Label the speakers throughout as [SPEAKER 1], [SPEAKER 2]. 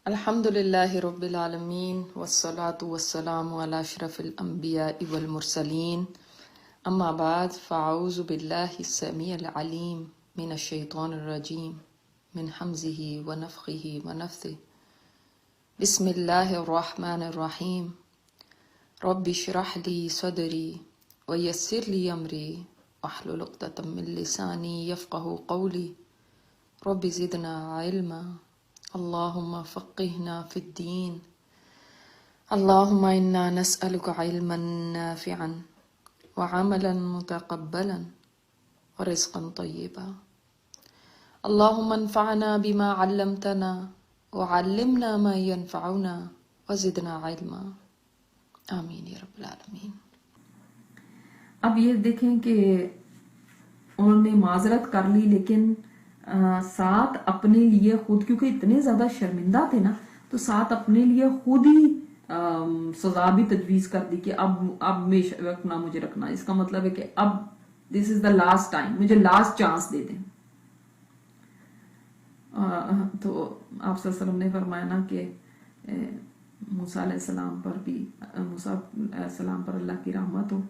[SPEAKER 1] الحمد لله رب العالمين والصلاة والسلام على أشرف الأنبياء والمرسلين أما بعد فأعوذ بالله السميع العليم من الشيطان الرجيم من حمزه ونفخه ونفثه بسم الله الرحمن الرحيم رب اشرح لي صدري ويسر لي أمري واحلل عقدة من لساني يفقه قولي رب زدنا علما اللهم فقهنا في الدين اللهم إنا نسألك علما نافعا وعملا متقبلا ورزقا طيبا اللهم انفعنا بما علمتنا وعلمنا ما ينفعنا وزدنا علما آمین یا رب العالمین۔
[SPEAKER 2] اب یہ دیکھیں کہ انہوں نے معذرت کر لی، لیکن ساتھ اپنے لیے خود، کیونکہ اتنے زیادہ شرمندہ تھے نا، تو ساتھ اپنے لیے خود ہی سزا بھی تجویز کر دی کہ اب میں رکھنا، مجھے رکھنا۔ اس کا مطلب ہے کہ اب دس از دا لاسٹ ٹائم، مجھے لاسٹ چانس دے دیں۔ تو آپ صلی اللہ علیہ وسلم نے فرمایا نا کہ موسیٰ علیہ السلام پر بھی، موسیٰ علیہ السلام پر اللہ کی رحمت ہو،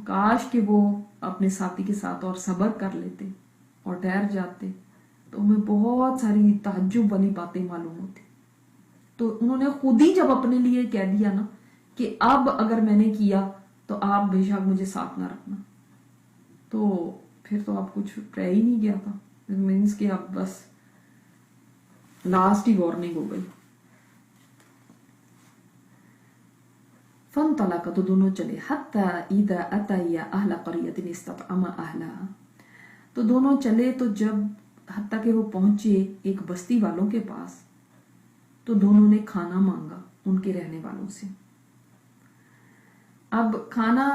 [SPEAKER 2] کاش کہ وہ اپنے ساتھی کے ساتھ اور صبر کر لیتے اور ٹھہر جاتے تو ہمیں بہت ساری تعجب والی باتیں معلوم ہوتی۔ تو انہوں نے خود ہی جب اپنے لیے کہہ دیا نا کہ اب اگر میں نے کیا تو آپ بے شک مجھے ساتھ نہ رکھنا، تو پھر تو اب کچھ رہ ہی نہیں گیا تھا، مینس کہ اب بس لاسٹ ہی وارننگ ہو گئی۔ فانطلقا، تو دونوں چلے، حتی اذا اتیا اہل قریۃ استطعما اہلہا، تو دونوں چلے تو جب حتیٰ کہ وہ پہنچے ایک بستی والوں کے پاس تو دونوں نے کھانا مانگا ان کے رہنے والوں سے۔ اب کھانا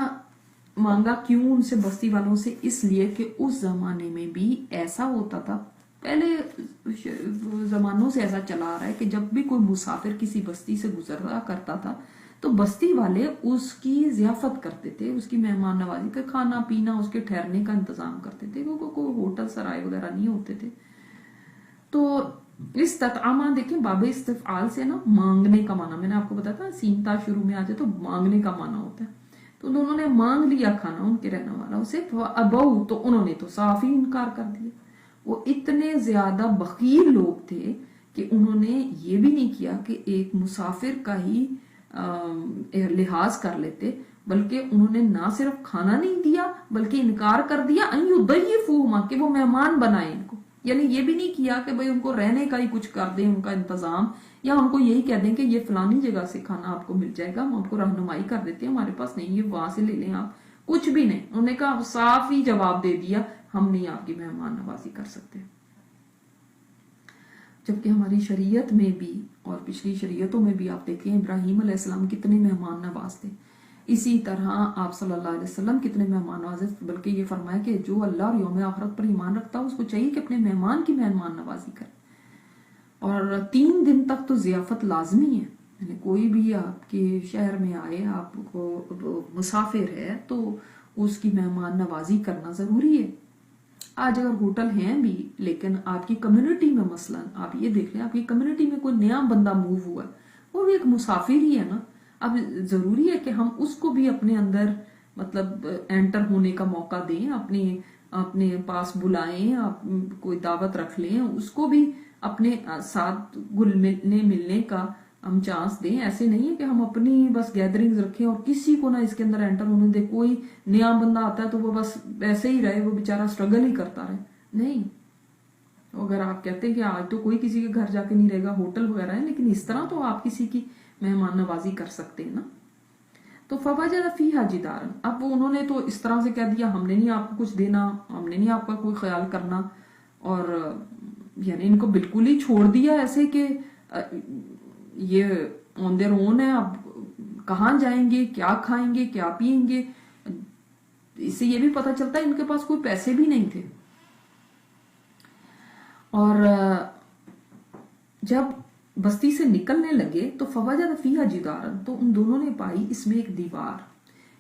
[SPEAKER 2] مانگا کیوں ان سے، بستی والوں سے؟ اس لیے کہ اس زمانے میں بھی ایسا ہوتا تھا، پہلے زمانوں سے ایسا چلا آ رہا ہے کہ جب بھی کوئی مسافر کسی بستی سے گزرا کرتا تھا تو بستی والے اس کی ضیافت کرتے تھے، اس کی مہمان نوازی کا، کھانا پینا، اس کے ٹھہرنے کا انتظام کرتے تھے، کیونکہ کوئی ہوٹل سرائے وغیرہ نہیں ہوتے تھے۔ تو استطعما، دیکھیں باب استفعال سے نا مانگنے کا معنی، میں نے آپ کو بتایا تھا سینتا شروع میں آ جائے تو مانگنے کا معنی ہوتا ہے۔ تو انہوں نے مانگ لیا کھانا ان کے رہنے والا سے، ابو، تو انہوں نے تو صاف ہی انکار کر دیا۔ وہ اتنے زیادہ بخیل لوگ تھے کہ انہوں نے یہ بھی نہیں کیا کہ ایک مسافر کا ہی لحاظ کر لیتے، بلکہ انہوں نے نہ صرف کھانا نہیں دیا بلکہ انکار کر دیا ان یضیفوہما، کہ وہ مہمان بنائے ان کو۔ یعنی یہ بھی نہیں کیا کہ بھئی ان کو رہنے کا ہی کچھ کر دیں، ان کا انتظام، یا ان کو یہی کہہ دیں کہ یہ فلانی جگہ سے کھانا آپ کو مل جائے گا، ہم آپ کو رہنمائی کر دیتے ہیں، ہمارے پاس نہیں، یہ وہاں سے لے لیں آپ، کچھ بھی نہیں۔ انہوں نے کہا، صاف ہی جواب دے دیا، ہم نہیں آپ کی مہمان نوازی کر سکتے۔ جبکہ ہماری شریعت میں بھی اور پچھلی شریعتوں میں بھی آپ دیکھیں ابراہیم علیہ السلام کتنے مہمان نواز تھے، اسی طرح آپ صلی اللہ علیہ وسلم کتنے مہمان نوازے، بلکہ یہ فرمایا کہ جو اللہ اور یوم آخرت پر ایمان رکھتا ہے اس کو چاہیے کہ اپنے مہمان کی مہمان نوازی کرے۔ اور 3 دن تک تو ضیافت لازمی ہے، یعنی کوئی بھی آپ کے شہر میں آئے، آپ کو مسافر ہے تو اس کی مہمان نوازی کرنا ضروری ہے۔ آج اگر ہوٹل ہیں بھی، لیکن آپ کی کمیونٹی میں مثلا آپ یہ دیکھ لیں، آپ کی کمیونٹی میں کوئی نیا بندہ موو ہوا ہے، وہ بھی ایک مسافر ہی ہے نا، اب ضروری ہے کہ ہم اس کو بھی اپنے اندر مطلب انٹر ہونے کا موقع دیں، اپنے پاس بلائیں، کوئی دعوت رکھ لیں، اس کو بھی اپنے ساتھ گل ملنے کا ہم چانس دیں۔ ایسے نہیں ہے کہ ہم اپنی بس گیدرنگز رکھیں اور کسی کو نہ اس کے اندر انٹر ہونے دیں، کوئی نیا بندہ آتا ہے تو وہ بس ایسے ہی رہے، وہ بیچارہ سٹرگل ہی کرتا رہے، نہیں۔ اگر آپ کہتے ہیں کہ آج تو کوئی کسی کے گھر جا کے نہیں رہے گا، ہوٹل وغیرہ ہے، لیکن اس طرح تو آپ کسی کی مہمان نوازی کر سکتے ہیں نا۔ تو فوجد فیہا جدارا، اب وہ انہوں نے تو اس طرح سے کہہ دیا، ہم نے نہیں آپ کو کچھ دینا، ہم نے نہیں آپ کا کوئی خیال کرنا، اور یعنی ان کو بالکل ہی چھوڑ دیا ایسے کہ یہ آن دیئر اون ہے، اب کہاں جائیں گے، کیا کھائیں گے، کیا پیئیں گے۔ اس سے یہ بھی پتہ چلتا ہے ان کے پاس کوئی پیسے بھی نہیں تھے۔ اور جب بستی سے نکلنے لگے تو فوجد فیہا جدارا، تو ان دونوں نے پائی اس میں ایک دیوار،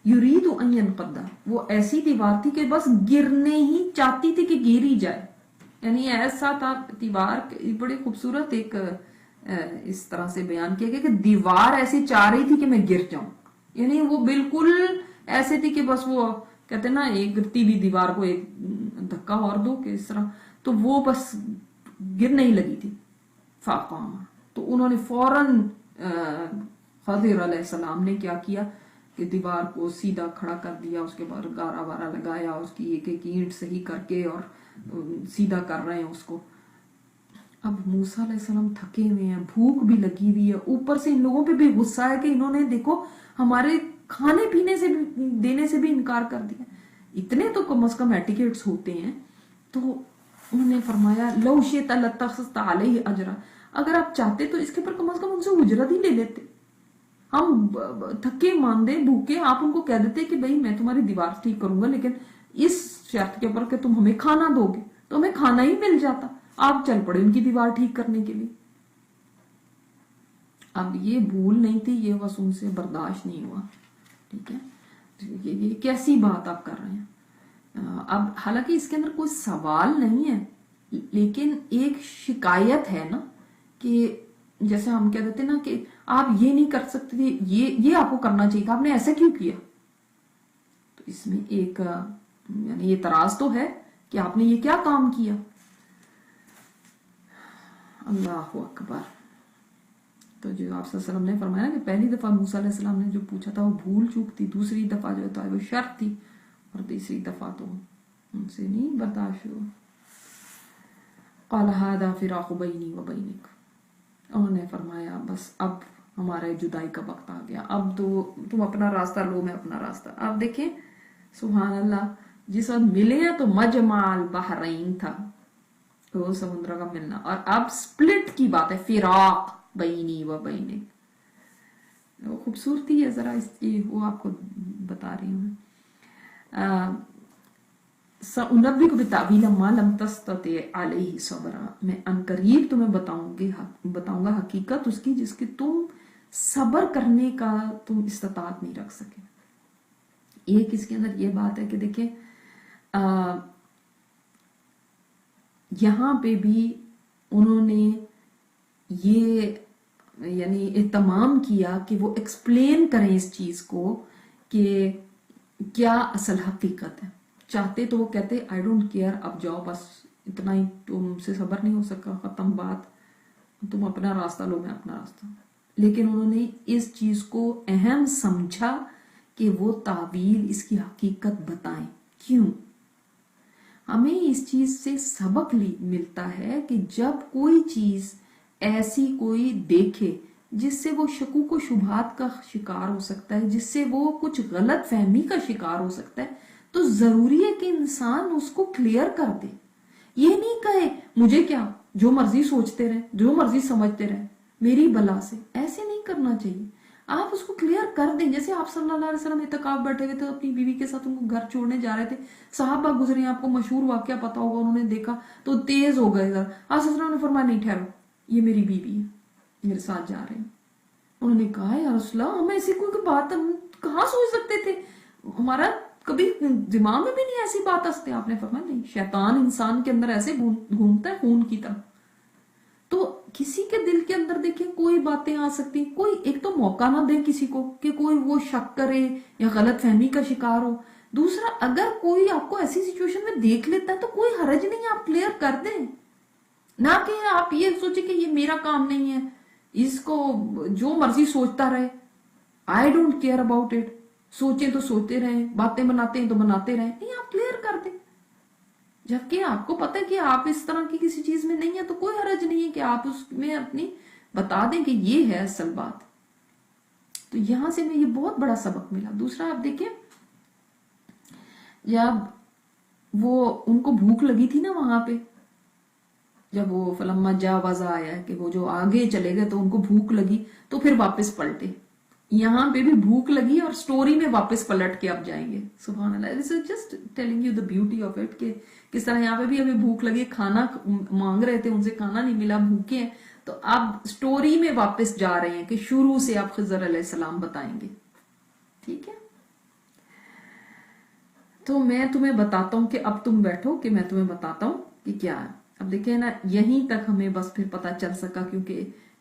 [SPEAKER 2] یرید ان ینقض، وہ ایسی دیوار تھی کہ بس گرنے ہی چاہتی تھی کہ گر ہی جائے، یعنی ایسا تھا دیوار، بڑے خوبصورت ایک اس طرح سے بیان کیا گیا کہ دیوار ایسی چاہ رہی تھی کہ میں گر جاؤں، یعنی وہ بالکل ایسے تھی کہ بس وہ کہتے نا ایک گرتی ہوئی دیوار کو ایک دھکا اور دو کہ اس طرح، تو وہ بس گر نہیں لگی تھی. فاقام، تو انہوں نے فوراً خضر علیہ السلام نے کیا کیا کہ دیوار کو سیدھا کھڑا کر دیا، اس کے بعد گارا وارا لگایا، اس کی ایک ایک اینٹ صحیح کر کے اور سیدھا کر رہے ہیں اس کو. اب موسیٰ علیہ السلام تھکے ہوئے ہیں، بھوک بھی لگی ہوئی ہے، اوپر سے ان لوگوں پہ بھی غصہ ہے کہ انہوں نے دیکھو ہمارے کھانے پینے سے بھی دینے سے بھی انکار کر دیا. اتنے تو کم از کم ایٹیکیٹس ہوتے ہیں. تو انہوں نے فرمایا لو شئت لاتخذت علیہ اجرا، اگر آپ چاہتے تو اس کے پر کم از کم ان سے اجرت ہی لے لیتے. ہم تھکے ماندے بھوکے، آپ ان کو کہہ دیتے کہ بھئی میں تمہاری دیوار ٹھیک کروں گا لیکن اس شرط کے اوپر کہ تم ہمیں کھانا دو گے، تو ہمیں کھانا ہی مل جاتا. آپ چل پڑے ان کی دیوار ٹھیک کرنے کے لیے. اب یہ بھول نہیں تھی، یہ بس ان سے برداشت نہیں ہوا. ٹھیک ہے، یہ کیسی بات آپ کر رہے ہیں. اب حالانکہ اس کے اندر کوئی سوال نہیں ہے لیکن ایک شکایت ہے نا، کہ جیسے ہم کہہ دیتے نا کہ آپ یہ نہیں کر سکتے تھے، یہ آپ کو کرنا چاہیے تھا، آپ نے ایسا کیوں کیا. تو اس میں ایک یعنی یہ اعتراض تو ہے کہ آپ نے یہ کیا کام کیا. اللہ اکبر. تو جو آپ صلی اللہ علیہ وسلم نے فرمایا کہ پہلی دفعہ موسیٰ علیہ السلام نے جو پوچھا تھا وہ بھول چوک تھی، دوسری دفعہ جو تھا وہ شرط تھی، اور تیسری دفعہ تو ان سے نہیں برداشت ہوا. قال هذا فراق بینی و بینک، انہوں نے فرمایا بس اب ہمارے جدائی کا وقت آ گیا، اب تو تم اپنا راستہ لو، میں اپنا راستہ. اب دیکھیں سبحان اللہ، جس وقت ملے ہیں تو مجمع البحرین تھا، دو سمندر کا ملنا، اور اب سپلٹ کی بات ہے، فراق بینی و بینک. وہ خوبصورتی ہے ذرا اس کی، وہ آپ کو بتا رہی ہوں. سأنبئک بتأویل ما لم تستطع علیہ صبرا، میں عنقریب تمہیں بتاؤں گا حقیقت اس کی جس کی تم صبر کرنے کا تم استطاعت نہیں رکھ سکے. ایک اس کے اندر یہ بات ہے کہ دیکھیں یہاں پہ بھی انہوں نے یہ یعنی اہتمام کیا کہ وہ ایکسپلین کریں اس چیز کو کہ کیا اصل حقیقت ہے. چاہتے تو وہ کہتے آئی ڈونٹ کیئر، اب جاؤ بس اتنا ہی، تم سے صبر نہیں ہو سکا، ختم بات، تم اپنا راستہ لو میں اپنا راستہ. لیکن انہوں نے اس چیز کو اہم سمجھا کہ وہ تعویل اس کی حقیقت بتائیں. کیوں؟ ہمیں اس چیز سے سبق ملتا ہے کہ جب کوئی چیز ایسی کوئی دیکھے جس سے وہ شکوک و شبہات کا شکار ہو سکتا ہے، جس سے وہ کچھ غلط فہمی کا شکار ہو سکتا ہے، تو ضروری ہے کہ انسان اس کو کلیئر کر دے. یہ نہیں کہے مجھے کیا، جو مرضی سوچتے رہے، جو مرضی سمجھتے رہے، میری بلا سے. ایسے نہیں کرنا چاہیے. آپ اس کو کلیئر کر دیں. جیسے آپ صلی اللہ علیہ وسلم اعتکاف بیٹھے ہوئے تھے اپنی بیوی کے ساتھ، ان کو گھر چھوڑنے جا رہے تھے، صحابہ گزرے ہیں، آپ کو مشہور واقعہ پتا ہوگا، انہوں نے دیکھا تو تیز ہو گئے. آپ صلی اللہ علیہ وسلم نے فرمایا نہیں ٹھہرو، یہ میری بیوی ہے، میرے ساتھ جا رہے ہیں. انہوں نے کہا یا رسول اللہ، ہم ایسی کوئی بات ہم کہاں سوچ سکتے تھے، ہمارا کبھی دماغ میں بھی نہیں ایسی بات آستے. آپ نے فرمایا نہیں، شیطان انسان کے اندر ایسے گھومتا ہے خون کی طرح. تو کسی کے دل کے اندر دیکھیں کوئی باتیں آ سکتی، کوئی ایک تو موقع نہ دے کسی کو کہ کوئی وہ شک کرے یا غلط فہمی کا شکار ہو. دوسرا، اگر کوئی آپ کو ایسی سچویشن میں دیکھ لیتا ہے تو کوئی حرج نہیں، آپ کلیئر کر دیں. نہ کہ آپ یہ سوچیں کہ یہ میرا کام نہیں ہے، اس کو جو مرضی سوچتا رہے، I don't care about it. سوچیں تو سوچتے رہیں، باتیں بناتے ہیں تو بناتے رہیں. نہیں، آپ کلیئر کر دیں. جبکہ آپ کو پتہ ہے کہ آپ اس طرح کی کسی چیز میں نہیں ہے تو کوئی حرج نہیں ہے کہ آپ اس میں اپنی بتا دیں کہ یہ ہے اصل بات. تو یہاں سے میں یہ بہت بڑا سبق ملا. دوسرا آپ دیکھیں، جب وہ ان کو بھوک لگی تھی نا وہاں پہ، جب وہ فلما جاوزا آیا کہ وہ جو آگے چلے گئے تو ان کو بھوک لگی تو پھر واپس پلٹے. یہاں پہ بھی بھوک لگی اور سٹوری میں واپس پلٹ کے اب جائیں گے. سبحان اللہ. This is just telling you the beauty of it کہ کس طرح یہاں پہ بھی ابھی بھوک لگی، کھانا مانگ رہے تھے، ان سے کھانا نہیں ملا، بھوکے ہیں، تو اب سٹوری میں واپس جا رہے ہیں کہ شروع سے اب خضر علیہ السلام بتائیں گے. ٹھیک ہے، تو میں تمہیں بتاتا ہوں کہ اب تم بیٹھو کہ میں تمہیں بتاتا ہوں کہ کیا ہے. اب دیکھیں نا، یہیں تک ہمیں بس پھر پتا چل سکا، کیونکہ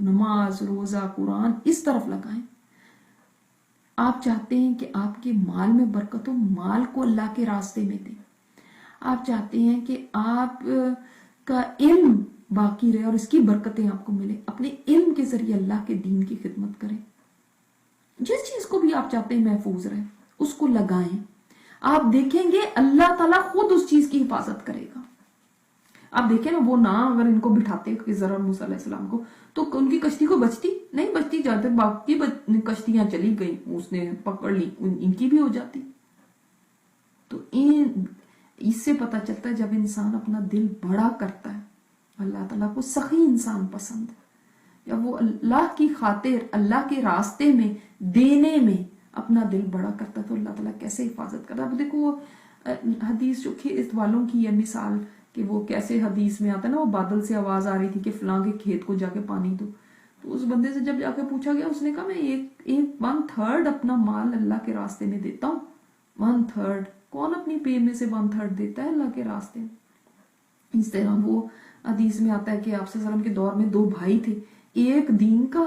[SPEAKER 2] نماز، روزہ، قرآن اس طرف لگائیں. آپ چاہتے ہیں کہ آپ کے مال میں برکت ہو، مال کو اللہ کے راستے میں دیں. آپ چاہتے ہیں کہ آپ کا علم باقی رہے اور اس کی برکتیں آپ کو ملے، اپنے علم کے ذریعے اللہ کے دین کی خدمت کریں. جس چیز کو بھی آپ چاہتے ہیں محفوظ رہے اس کو لگائیں. آپ دیکھیں گے اللہ تعالیٰ خود اس چیز کی حفاظت کرے گا. آپ دیکھیں نا، وہ نہ اگر ان کو بٹھاتے خضر اور موسیٰ علیہ السلام کو تو ان کی کشتی کو بچتی نہیں، بچتی جاتے، باقی کشتیاں چلی گئی، اس نے پکڑ لی، ان کی بھی ہو جاتی. تو اس سے پتہ چلتا ہے جب انسان اپنا دل بڑا کرتا ہے، اللہ تعالیٰ کو سخی انسان پسند ہے. جب وہ اللہ کی خاطر اللہ کے راستے میں دینے میں اپنا دل بڑا کرتا ہے تو اللہ تعالیٰ کیسے حفاظت کرتا ہے. اب دیکھو وہ حدیث جو کھیت والوں کی ہے مثال، کہ وہ کیسے حدیث میں آتا ہے نا، وہ بادل سے آواز آ رہی تھی کہ فلاں کے کھیت کو جا کے پانی دو. تو اس بندے سے جب جا کے پوچھا گیا، اس نے کہا میں ایک 1/3 اپنا مال اللہ کے راستے میں دیتا ہوں. 1/3 کون اپنی پے میں سے 1/3 دیتا ہے اللہ کے راستے میں؟ اس طرح وہ حدیث میں آتا ہے کہ آپ صلی اللہ علیہ وسلم کے دور میں 2 بھائی تھے، ایک دین کا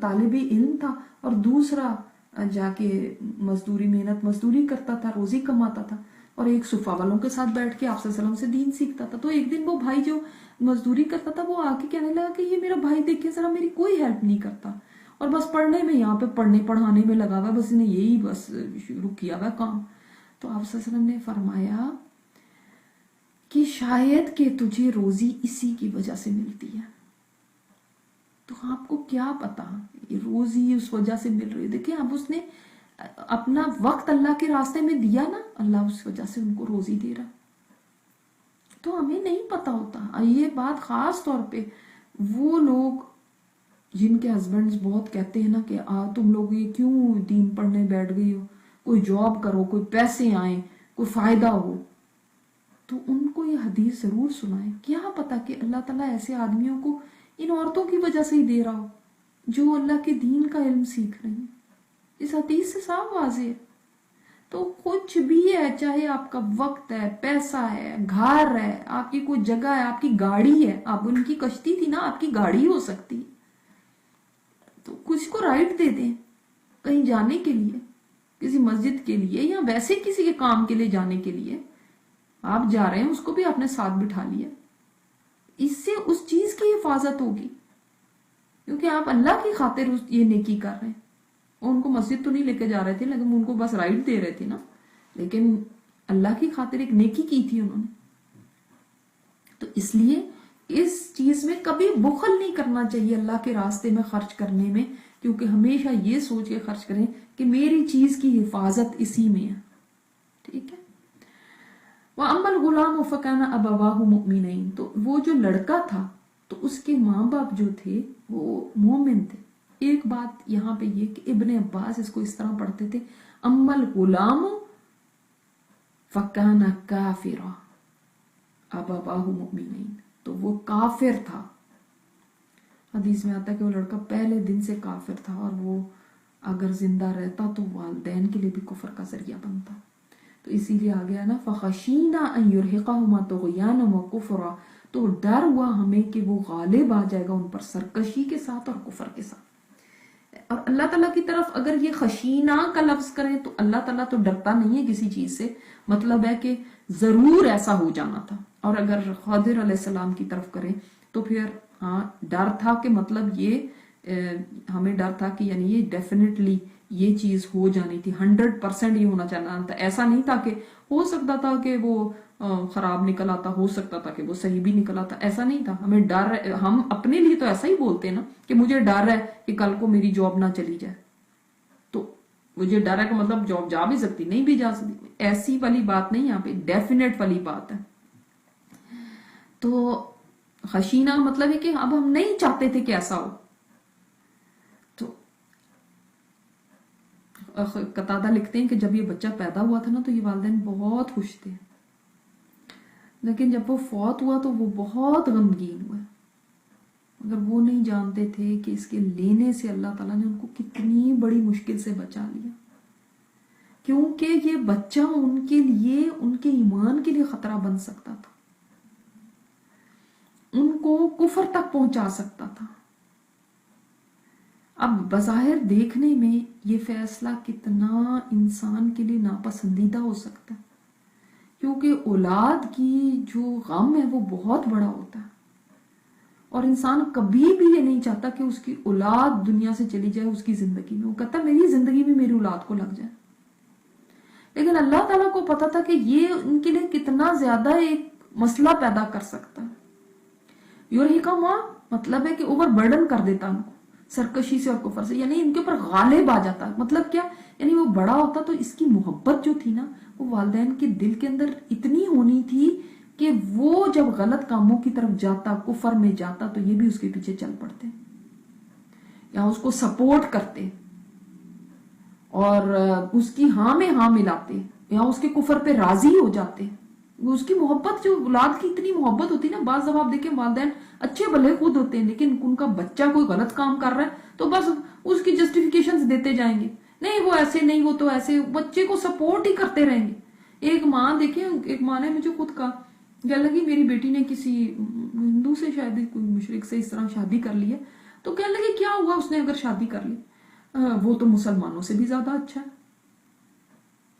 [SPEAKER 2] طالب علم تھا اور دوسرا جا کے محنت مزدوری کرتا تھا، روزی کماتا تھا، اور ایک صفا والوں کے ساتھ بیٹھ کے آپ صلی اللہ علیہ وسلم سے دین سیکھتا تھا. تو ایک دن وہ بھائی جو مزدوری کرتا تھا وہ آ کے کہنے لگا کہ یہ میرا بھائی دیکھیں ذرا، میری کوئی ہیلپ نہیں کرتا اور بس پڑھنے میں، یہاں پہ پڑھانے میں لگا ہوا، بس نے یہی بس شروع کیا ہوا کام. تو آپ صلی اللہ علیہ وسلم نے فرمایا کہ شاید کہ تجھے روزی اسی کی وجہ سے ملتی ہے. تو آپ کو کیا پتا روزی اس وجہ سے مل رہی ہے؟ دیکھیں اب اس نے اپنا وقت اللہ کے راستے میں دیا نا، اللہ اس وجہ سے ان کو روزی دے رہا. تو ہمیں نہیں پتا ہوتا. یہ بات خاص طور پہ وہ لوگ جن کے ہسبینڈز بہت کہتے ہیں نا کہ تم لوگ یہ کیوں دین پڑھنے بیٹھ گئی ہو، کوئی جاب کرو، کوئی پیسے آئیں، کوئی فائدہ ہو. تو ان کو یہ حدیث ضرور سنائیں. کیا پتا کہ اللہ تعالیٰ ایسے آدمیوں کو ان عورتوں کی وجہ سے ہی دے رہا ہو جو اللہ کے دین کا علم سیکھ رہی ہیں. اس حدیث سے صاف واضح ہے. تو کچھ بھی ہے، چاہے آپ کا وقت ہے، پیسہ ہے، گھر ہے، آپ کی کوئی جگہ ہے، آپ کی گاڑی ہے. آپ ان کی کشتی تھی نا، آپ کی گاڑی ہو سکتی. تو کچھ کو رائٹ دے دیں کہیں جانے کے لیے، کسی مسجد کے لیے یا ویسے کسی کے کام کے لیے جانے کے لیے. آپ جا رہے ہیں، اس کو بھی آپ نے ساتھ بٹھا لیا. اس سے اس چیز کی حفاظت ہوگی کیونکہ آپ اللہ کی خاطر یہ نیکی کر رہے ہیں. ان کو مسجد تو نہیں لے کے جا رہے تھے، لیکن ان کو بس رائٹ دے رہے تھے نا، لیکن اللہ کی خاطر ایک نیکی کی تھی انہوں نے. تو اس لیے اس چیز میں کبھی بخل نہیں کرنا چاہیے اللہ کے راستے میں خرچ کرنے میں، کیونکہ ہمیشہ یہ سوچ کے خرچ کریں کہ میری چیز کی حفاظت اسی میں ہے. ٹھیک ہے. وَأَمَّا الْغُلَامُ فَكَانَ أَبَوَاهُ مُؤْمِنَيْنِ. تو وہ جو لڑکا تھا تو اس کے ماں باپ جو تھے وہ مومن تھے. ایک بات یہاں پہ یہ کہ ابن عباس اس کو اس طرح پڑھتے تھے، اما الغلام فکان کافرا ابواہ مؤمنین. تو وہ کافر تھا. حدیث میں آتا ہے کہ وہ لڑکا پہلے دن سے کافر تھا اور وہ اگر زندہ رہتا تو والدین کے لیے بھی کفر کا ذریعہ بنتا. تو اسی لیے آ گیا نا فخشینا ان یرہقہما طغیانا وکفرا. تو ڈر ہوا ہمیں کہ وہ غالب آ جائے گا ان پر سرکشی کے ساتھ اور کفر کے ساتھ. اور اللہ تعالیٰ کی طرف اگر یہ خشینہ کا لفظ کریں تو اللہ تعالیٰ تو ڈرتا نہیں ہے کسی چیز سے، مطلب ہے کہ ضرور ایسا ہو جانا تھا. اور اگر خضر علیہ السلام کی طرف کریں تو پھر ہاں ڈر تھا کہ مطلب یہ ہمیں ڈر تھا کہ یعنی یہ ڈیفینیٹلی یہ چیز ہو جانی تھی، 100% یہ ہونا چاہنا تھا. ایسا نہیں تھا کہ ہو سکتا تھا کہ وہ خراب نکل آتا، ہو سکتا تھا کہ وہ صحیح بھی نکل آتا. ایسا نہیں تھا. ہمیں ڈر ہے، ہم اپنے لیے تو ایسا ہی بولتے ہیں نا کہ مجھے ڈر ہے کہ کل کو میری جاب نہ چلی جائے. تو مجھے ڈر ہے کہ مطلب جاب جا بھی سکتی، نہیں بھی جا سکتی. ایسی والی بات نہیں، یہاں پہ ڈیفینیٹ والی بات ہے. تو خشینہ مطلب ہے کہ اب ہم نہیں چاہتے تھے کہ ایسا ہو. تو قتادہ لکھتے ہیں کہ جب یہ بچہ پیدا ہوا تھا نا تو یہ والدین بہت خوش تھے، لیکن جب وہ فوت ہوا تو وہ بہت غمگین ہوئے. مگر وہ نہیں جانتے تھے کہ اس کے لینے سے اللہ تعالیٰ نے ان کو کتنی بڑی مشکل سے بچا لیا، کیونکہ یہ بچہ ان کے لیے، ان کے ایمان کے لیے خطرہ بن سکتا تھا، ان کو کفر تک پہنچا سکتا تھا. اب بظاہر دیکھنے میں یہ فیصلہ کتنا انسان کے لیے ناپسندیدہ ہو سکتا ہے، کیونکہ اولاد کی جو غم ہے وہ بہت بڑا ہوتا ہے، اور انسان کبھی بھی یہ نہیں چاہتا کہ اس کی اولاد دنیا سے چلی جائے اس کی زندگی میں، وہ کہتا ہے میری زندگی میں میری اولاد کو لگ جائے. لیکن اللہ تعالیٰ کو پتا تھا کہ یہ ان کے لیے کتنا زیادہ ایک مسئلہ پیدا کر سکتا ہے. یورہقہما مطلب ہے کہ اوور برڈن کر دیتا ان کو سرکشی سے اور کفر سے، یعنی ان کے اوپر غالب آ جاتا ہے. مطلب کیا؟ یعنی وہ بڑا ہوتا تو اس کی محبت جو تھی نا وہ والدین کے دل کے اندر اتنی ہونی تھی کہ وہ جب غلط کاموں کی طرف جاتا، کفر میں جاتا، تو یہ بھی اس کے پیچھے چل پڑتے یا اس کو سپورٹ کرتے اور اس کی ہاں میں ہاں ملاتے یا اس کے کفر پہ راضی ہو جاتے. اس کی محبت، جو اولاد کی اتنی محبت ہوتی ہے نا، بعض دفعہ آپ دیکھیں والدین اچھے بھلے خود ہوتے ہیں لیکن ان کا بچہ کوئی غلط کام کر رہا ہے تو بس اس کی جسٹیفیکیشنز دیتے جائیں گے، نہیں وہ ایسے نہیں، وہ تو ایسے، بچے کو سپورٹ ہی کرتے رہیں گے. ایک ماں دیکھیں، ایک ماں نے مجھے خود کہا کہ لگی میری بیٹی نے کسی ہندو سے شاید کوئی مشرک سے اس طرح شادی کر لی ہے، تو کہنے لگی کیا ہوا اس نے اگر شادی کر لی، وہ تو مسلمانوں سے بھی زیادہ اچھا ہے.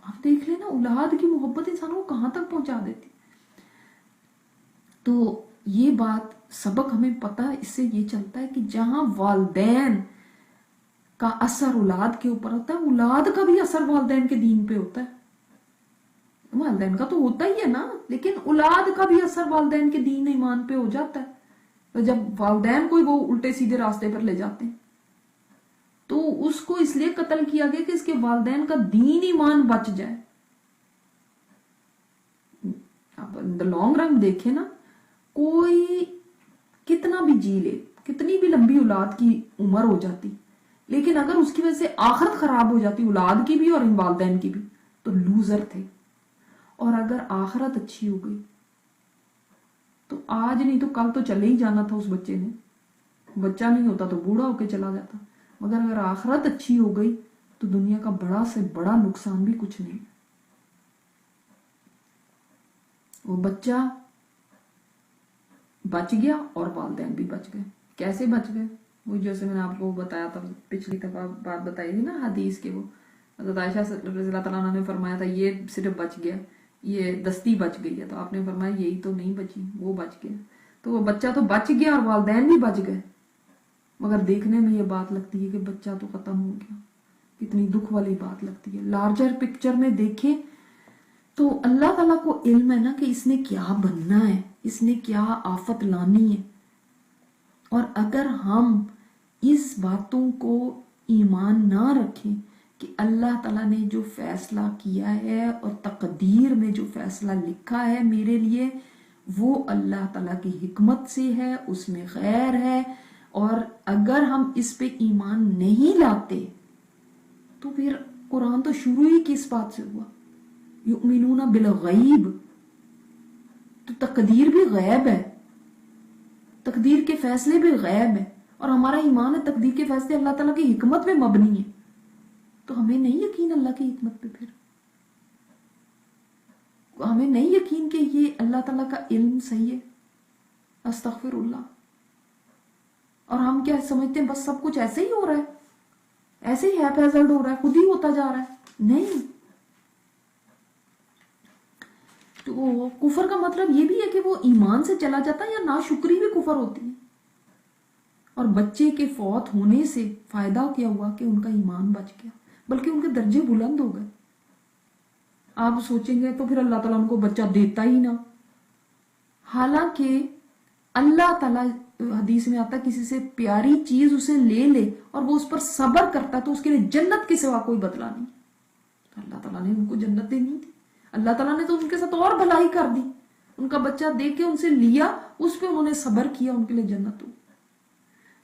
[SPEAKER 2] آپ دیکھ لیں نا، اولاد کی محبت انسان کو کہاں تک پہنچا دیتی. تو یہ بات سبق ہمیں پتا ہے، اس سے یہ چلتا ہے کہ جہاں والدین کا اثر اولاد کے اوپر ہوتا ہے، اولاد کا بھی اثر والدین کے دین پہ ہوتا ہے. والدین کا تو ہوتا ہی ہے نا، لیکن اولاد کا بھی اثر والدین کے دین ایمان پہ ہو جاتا ہے. تو جب والدین کوئی وہ الٹے سیدھے راستے پر لے جاتے ہیں تو اس کو اس لیے قتل کیا گیا کہ اس کے والدین کا دین ایمان بچ جائے. اب لانگ رن دیکھیں نا، کوئی کتنا بھی جی لے، کتنی بھی لمبی اولاد کی عمر ہو جاتی، لیکن اگر اس کی وجہ سے آخرت خراب ہو جاتی اولاد کی بھی اور ان والدین کی بھی تو لوزر تھے. اور اگر آخرت اچھی ہو گئی تو آج نہیں تو کل تو چلے ہی جانا تھا اس بچے نے، بچہ نہیں ہوتا تو بوڑھا ہو کے چلا جاتا. مگر اگر آخرت اچھی ہو گئی تو دنیا کا بڑا سے بڑا نقصان بھی کچھ نہیں. وہ بچہ بچ گیا اور والدین بھی بچ گئے. کیسے بچ گئے؟ وہ جیسے میں نے آپ کو بتایا تھا، پچھلی دفعہ بات بتائی تھی نا حدیث کے، وہ حضرت عائشہ رضی اللہ تعالیٰ عنہ نے فرمایا تھا یہ صرف بچ گیا، یہ دستی بچ گئی ہے، تو آپ نے فرمایا یہی تو نہیں بچی، وہ بچ گیا. تو وہ بچہ تو بچ گیا اور والدین بھی بچ گئے. مگر دیکھنے میں یہ بات لگتی ہے کہ بچہ تو ختم ہو گیا، کتنی دکھ والی بات لگتی ہے. لارجر پکچر میں دیکھیں تو اللہ تعالیٰ کو علم ہے نا کہ اس نے کیا بننا ہے، اس نے کیا آفت لانی ہے. اور اگر ہم اس باتوں کو ایمان نہ رکھیں کہ اللہ تعالیٰ نے جو فیصلہ کیا ہے اور تقدیر میں جو فیصلہ لکھا ہے میرے لیے وہ اللہ تعالیٰ کی حکمت سے ہے، اس میں خیر ہے، اور اگر ہم اس پہ ایمان نہیں لاتے تو پھر قرآن تو شروع ہی کس بات سے ہوا، یؤمنون بالغیب. تو تقدیر بھی غیب ہے، تقدیر کے فیصلے بھی غیب ہے، اور ہمارا ایمان ہے تقدیر کے فیصلے اللہ تعالیٰ کی حکمت میں مبنی ہے. تو ہمیں نہیں یقین اللہ کی حکمت پہ، پھر ہمیں نہیں یقین کہ یہ اللہ تعالیٰ کا علم صحیح ہے. استغفر اللہ. اور ہم کیا سمجھتے ہیں بس سب کچھ ایسے ہی ہو رہا ہے، ایسے ہی ہیپیزرڈ ہو رہا ہے، خود ہی ہوتا جا رہا ہے. نہیں. تو کفر کا مطلب یہ بھی ہے کہ وہ ایمان سے چلا جاتا ہے، یا ناشکری بھی کفر ہوتی ہے. اور بچے کے فوت ہونے سے فائدہ کیا ہوا کہ ان کا ایمان بچ گیا، بلکہ ان کے درجے بلند ہو گئے. آپ سوچیں گے تو پھر اللہ تعالیٰ ان کو بچہ دیتا ہی نہ. حالانکہ اللہ تعالیٰ حدیث میں آتا ہے کسی سے پیاری چیز اسے لے لے اور وہ اس پر صبر کرتا تو اس کے لیے جنت کے سوا کوئی بدلہ نہیں. اللہ تعالیٰ نے ان کو جنت دینی تھی، اللہ تعالیٰ نے تو ان کے ساتھ اور بھلائی کر دی. ان کا بچہ دیکھ کے ان سے لیا، اس پہ انہوں نے صبر کیا، ان کے لیے جنت ہو.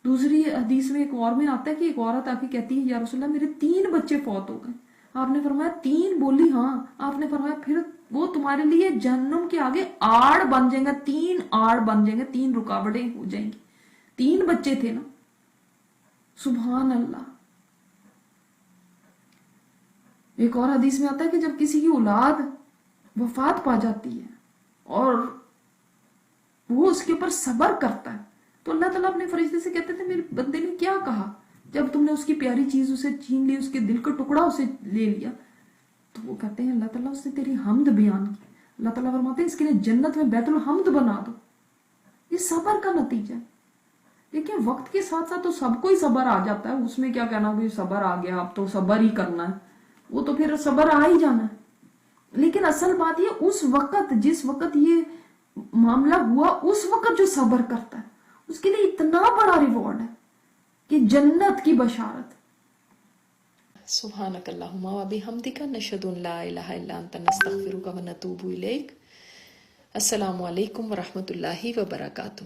[SPEAKER 2] دوسری حدیث میں ایک اور میں آتا ہے کہ ایک عورت آ کے کہتی ہے یا رسول اللہ میرے 3 بچے فوت ہو گئے. آپ نے فرمایا 3؟ بولی ہاں. آپ نے فرمایا پھر وہ تمہارے لیے جہنم کے آگے آڑ بن جائیں گا، 3 آڑ بن جائیں گے، 3 رکاوٹیں ہو جائیں گی. 3 بچے تھے نا. سبحان اللہ. ایک اور حدیث میں آتا ہے کہ جب کسی کی اولاد وفات پا جاتی ہے اور وہ اس کے اوپر صبر کرتا ہے تو اللہ تعالیٰ اپنے فرشتے سے کہتے تھے میرے بندے نے کیا کہا، جب تم نے اس کی پیاری چیز اسے چھین لی، اس کے دل کا ٹکڑا اسے لے لیا، تو وہ کہتے ہیں اللہ تعالیٰ اس نے تیری حمد بیان کی. اللہ تعالیٰ فرماتے ہیں اس کے لیے جنت میں بیت الحمد بنا دو. یہ صبر کا نتیجہ ہے. دیکھیں وقت کے ساتھ ساتھ تو سب کو ہی صبر آ جاتا ہے، اس میں کیا کہنا کہ صبر آ گیا اب تو صبر ہی کرنا ہے، وہ تو پھر صبر آ ہی جانا ہے. لیکن اصل بات یہ اس وقت جس وقت یہ معاملہ ہوا اس وقت جو صبر کرتا ہے اس کے لیے اتنا بڑا ریوارڈ ہے کہ جنت کی بشارت.
[SPEAKER 1] سبحانک اللہم و بحمدک نشہد ان لا الہ الا انت نستغفرک و نتوب الیک. السلام علیکم ورحمۃ اللہ وبرکاتہ.